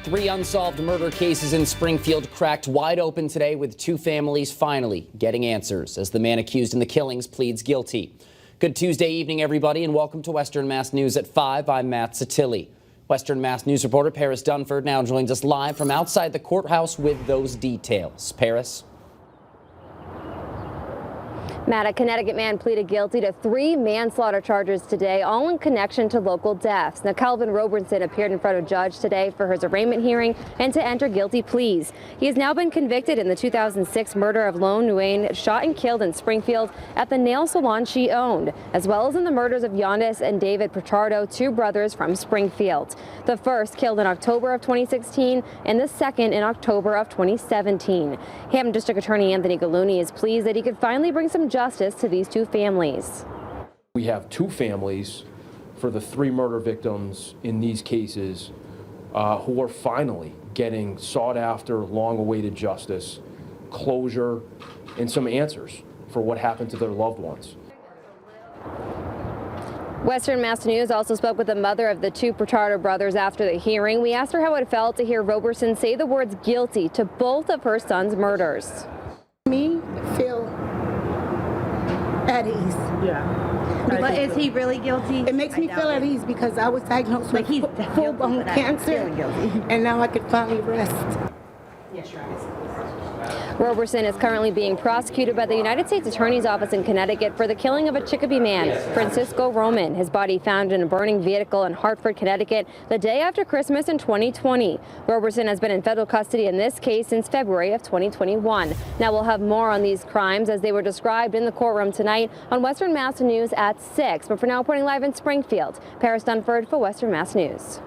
3 unsolved murder cases in Springfield cracked wide open today, with 2 families finally getting answers as the man accused in the killings pleads guilty. Good Tuesday evening, everybody, and welcome to Western Mass News at 5. I'm Matt Satilli. Western Mass News reporter Paris Dunford now joins us live from outside the courthouse with those details. Paris? Matt, a Connecticut man pleaded guilty to 3 manslaughter charges today, all in connection to local deaths. Now, Calvin Robertson appeared in front of a judge today for his arraignment hearing and to enter guilty pleas. He has now been convicted in the 2006 murder of Lone Nguyen, shot and killed in Springfield at the nail salon she owned, as well as in the murders of Yandis and David Pichardo, 2 brothers from Springfield. The first killed in October of 2016 and the second in October of 2017. Hampden District Attorney Anthony Gallooni is pleased that he could finally bring some justice to these 2 families. We have 2 families for the 3 murder victims in these cases who are finally getting sought after, long-awaited justice, closure, and some answers for what happened to their loved ones. Western Mass News also spoke with the mother of the 2 Pichardo brothers after the hearing. We asked her how it felt to hear Robertson say the words guilty to both of her son's murders. Me feel at ease. Yeah. But is he really guilty? It makes me feel at ease because I was diagnosed with full-blown cancer, and now I could finally rest. Yes, you're Robertson is currently being prosecuted by the United States Attorney's Office in Connecticut for the killing of a Chicopee man, Francisco Roman. His body found in a burning vehicle in Hartford, Connecticut, the day after Christmas in 2020. Robertson has been in federal custody in this case since February of 2021. Now we'll have more on these crimes as they were described in the courtroom tonight on Western Mass News at 6. But for now, reporting live in Springfield, Paris Dunford for Western Mass News.